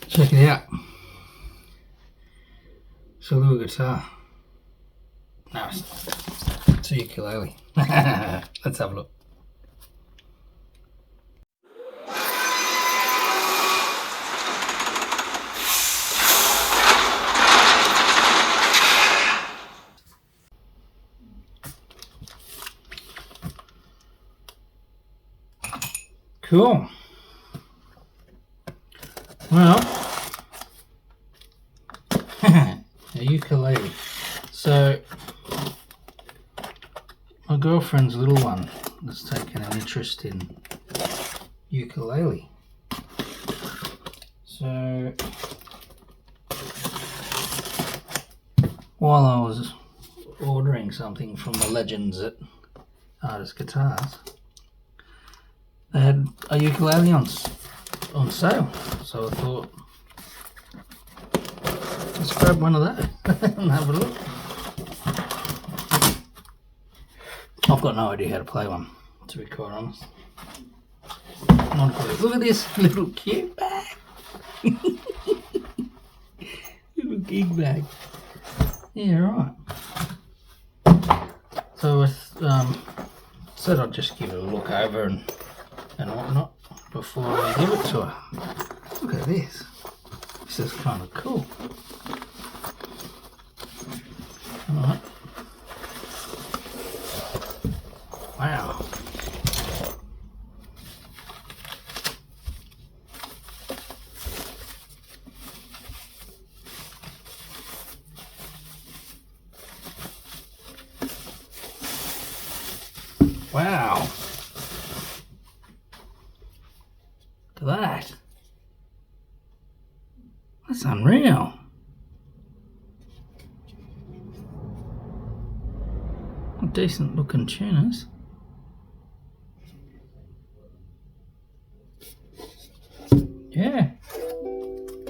Check it out. It's a little guitar. No, it's a ukulele. Let's have a look. Cool. Well, a ukulele. So, my girlfriend's little one has taken an interest in ukulele. So, while I was ordering something from the legends at Artist Guitars, they had a ukulele on sale, so I thought, let's grab one of those and have a look. I've got no idea how to play one, to be quite honest. Not a clue. Look at this little cute bag. Little gig bag. Yeah, right. So I said I'd just give it a look over and whatnot before I give it to her. Look at this. This is kind of cool. Alright. Wow. Wow. Look at that. That's unreal. Decent looking tuners. Yeah.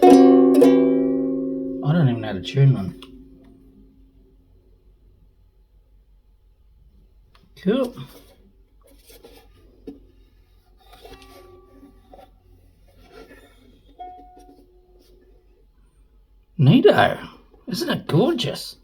I don't even know how to tune one. Cool. Neato. Isn't it gorgeous?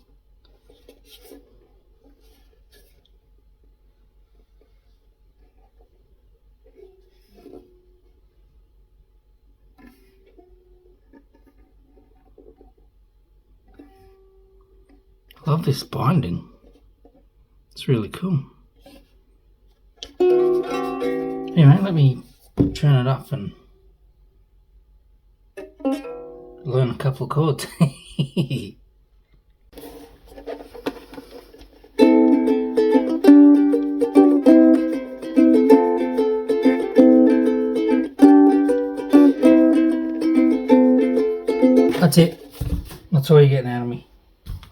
Love this binding. It's really cool. Anyway, let me turn it up and learn a couple of chords. That's it. That's all you're getting out of me.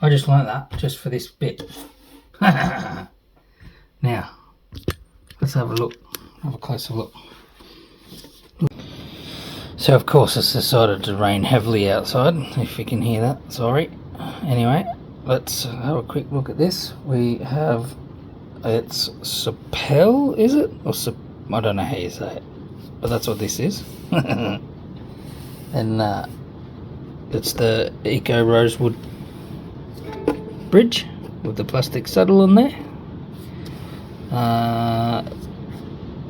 I just learnt that just for this bit. Now, let's have a look. Have a closer look. So of course it's decided to rain heavily outside, if you can hear that, sorry. Anyway, let's have a quick look at this. We have, it's Sapel, is it? Or I don't know how you say it, but that's what this is. And it's the Eco Rosewood bridge with the plastic saddle on there.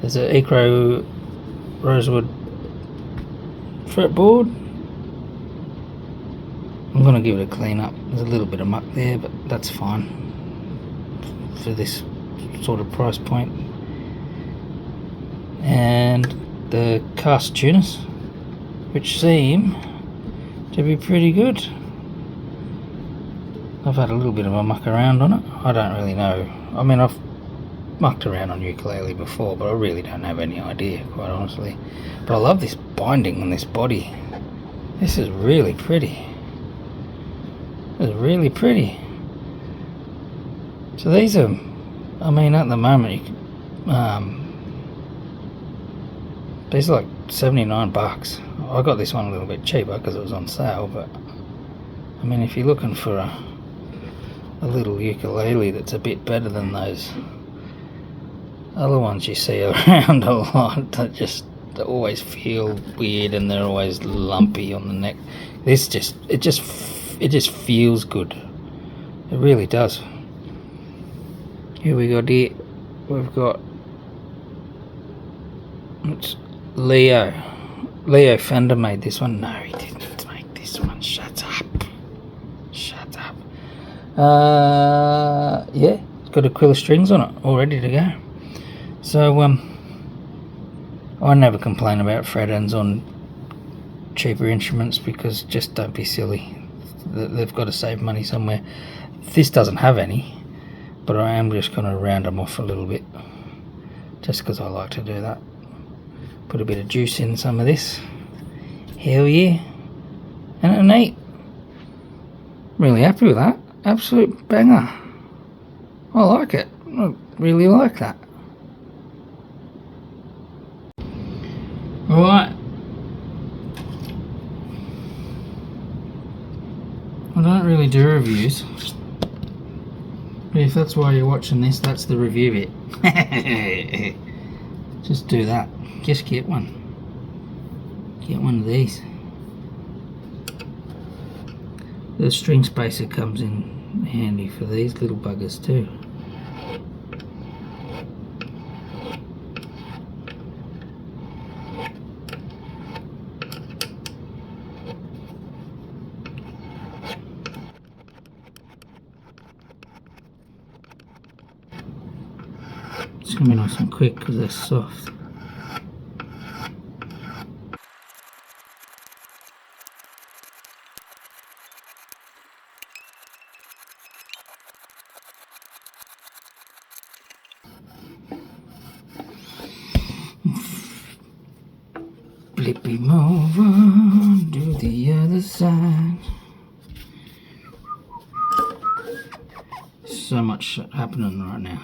There's an Eco Rosewood fretboard. I'm going to give it a clean up. There's a little bit of muck there, but that's fine for this sort of price point. And the cast tuners, which seem to be pretty good. I've had a little bit of a muck around on it. I don't really know. I mean, I've mucked around on ukulele before, but I really don't have any idea, quite honestly. But I love this binding on this body. This is really pretty. It's really pretty. So these are, I mean, at the moment, you can, these are like $79. I got this one a little bit cheaper because it was on sale, but I mean, if you're looking for a a little ukulele that's a bit better than those other ones you see around a lot that just always feel weird and they're always lumpy on the neck. This it just feels good. It really does. Here we got it. We've got it's Leo. Leo Fender made this one. No, he didn't make this one. Shut up. Shut up. Yeah, it's got acrylic strings on it, all ready to go. So I never complain about fret ends on cheaper instruments because just don't be silly. They've got to save money somewhere. This doesn't have any, but I am just going to round them off a little bit, just because I like to do that. Put a bit of juice in some of this. Hell yeah. Isn't it neat? Really happy with that. Absolute banger. I like it. I really like that. Alright. I don't really do reviews. But if that's why you're watching this, that's the review bit. Just do that. Just get one. Get one of these. The string spacer comes in handy for these little buggers too. It's going to be nice and quick because they're soft. Flip him over, do the other side. So much happening right now.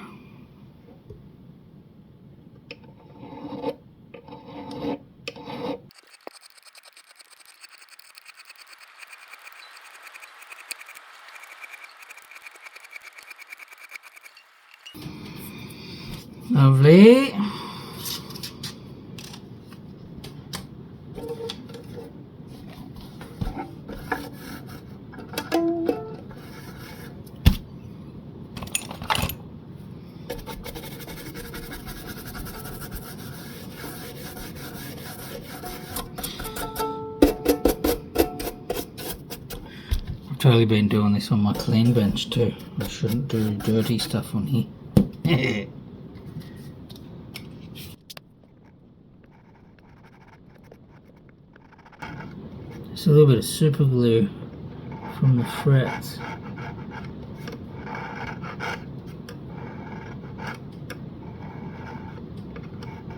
Lovely. I've totally been doing this on my clean bench too. I shouldn't do dirty stuff on here. Just a little bit of super glue from the frets.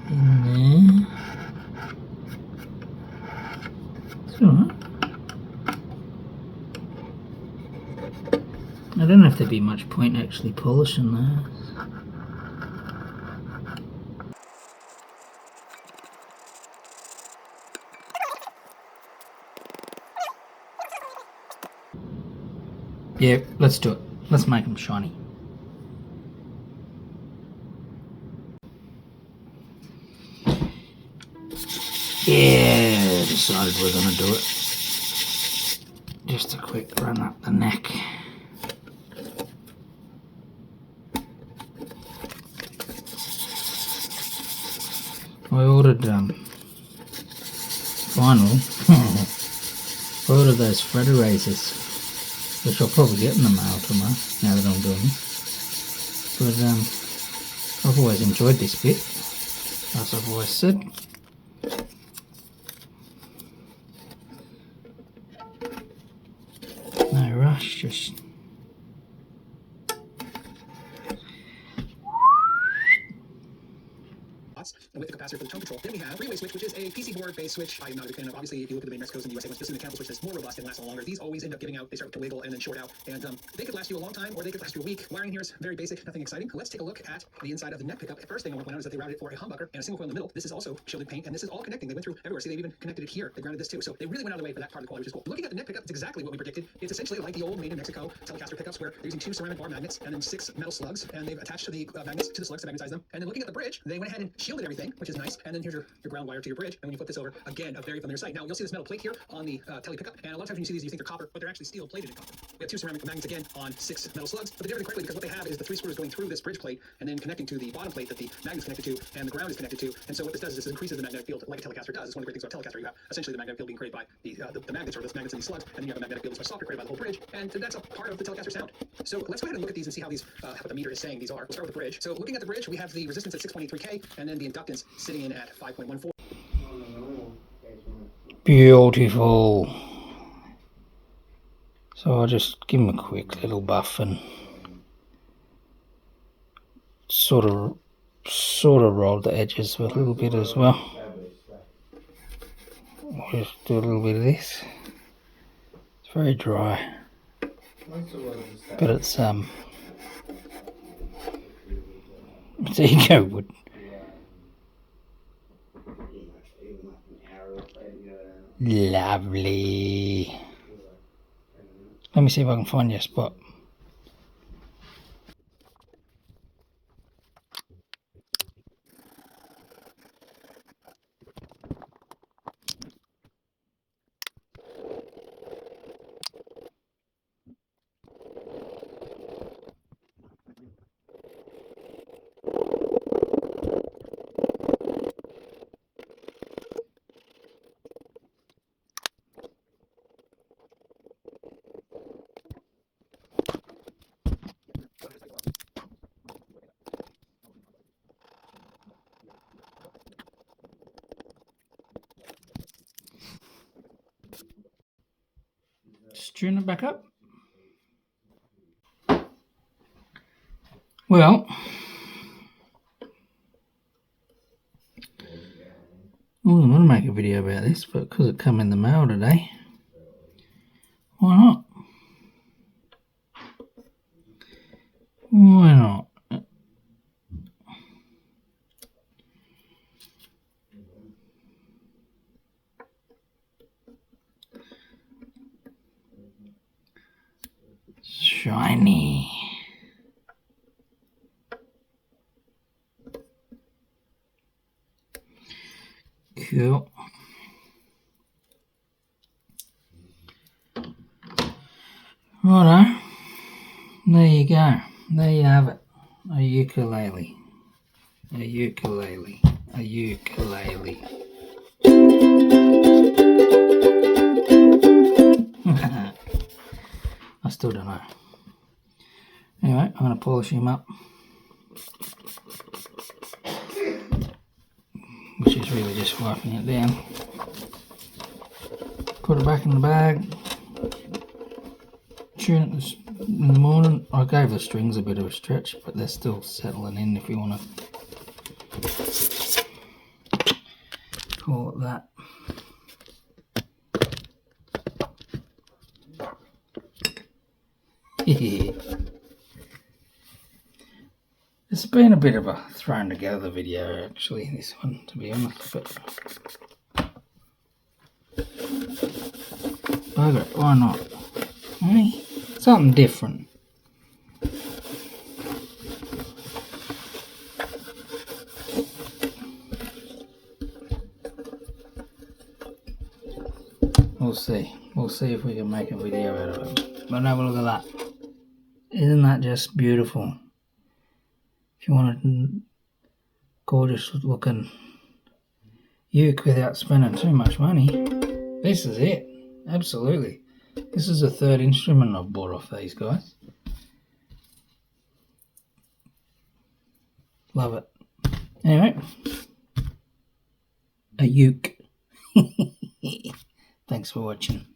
In there. It's alright. I don't have to be much point actually polishing that. Yeah, let's do it. Let's make them shiny. Yeah, decided we're gonna do it. Just a quick run up the neck. I ordered finally I ordered those fret erasers, which I'll probably get in the mail tomorrow now that I'm doing it. But I've always enjoyed this bit, as I've always said. No rush, just with the capacity capacitor for the tone control. Then we have three-way switch, which is a PC board-based switch. I'm not a big fan of. Obviously, if you look at the main Mexicos and the USA ones, you'll see the mechanical switch that's more robust and lasts a lot longer. These always end up giving out. They start to wiggle and then short out, and they could last you a long time, or they could last you a week. Wiring here is very basic, nothing exciting. Let's take a look at the inside of the neck pickup. The first thing I want to point out is that they routed it for a humbucker and a single coil in the middle. This is also shielded paint, and this is all connecting. They went through everywhere. See, they've even connected it here. They grounded this too. So they really went out of the way for that part of the quality, which is cool. Looking at the neck pickup, it's exactly what we predicted. It's essentially like the old made in Mexico Telecaster pickups, where they're using 2 ceramic bar magnets and then 6 metal slugs, and they've attached to the magnets to the slugs to magnetize them. And then looking at the bridge, they went ahead and shielded everything, which is nice. And then here's your ground wire to your bridge. And when you flip this over, again, a very familiar sight. Now you'll see this metal plate here on the tele pickup, and a lot of times when you see these, you think they're copper, but they're actually steel plated in copper. We have 2 ceramic magnets again on 6 metal slugs, but they did everything correctly because what they have is the 3 screws going through this bridge plate and then connecting to the bottom plate that the magnet's connected to and the ground is connected to. And so what this does is this increases the magnetic field like a Telecaster does. It's one of the great things about Telecaster. You have essentially the magnetic field being created by the magnets, or the magnets in these slugs, and then you have a magnetic field that's much softer created by the whole bridge, and that's a part of the Telecaster sound. So let's go ahead and look at these and see how these what the meter is saying these are. We'll start with the bridge. So looking at the bridge, we have the resistance at 6.83K and then the inductance sitting in at 5.14. Beautiful. So I'll just give them a quick little buff and sort of roll the edges a little bit as well. I'll just do a little bit of this. It's very dry, but it's eco wood. Lovely. Let me see if I can find you a spot. Just tune it back up. Well, I was going to make a video about this, but because it come in the mail today, why not? Why not? Shiny. Cool. Righto. There you go. There you have it. A ukulele. A ukulele. A ukulele. I still don't know. Anyway, I'm going to polish him up, which is really just wiping it down. Put it back in the bag. Tune it this in the morning. I gave the strings a bit of a stretch, but they're still settling in if you want to call it that. It's been a bit of a thrown together video actually, this one, to be honest, but bugger it, why not? Hey, something different. We'll see. We'll see if we can make a video out of it. But have a look at that. Isn't that just beautiful? If you want a gorgeous looking uke without spending too much money, this is it. Absolutely. This is the third instrument I've bought off these guys. Love it. Anyway, a uke. Thanks for watching.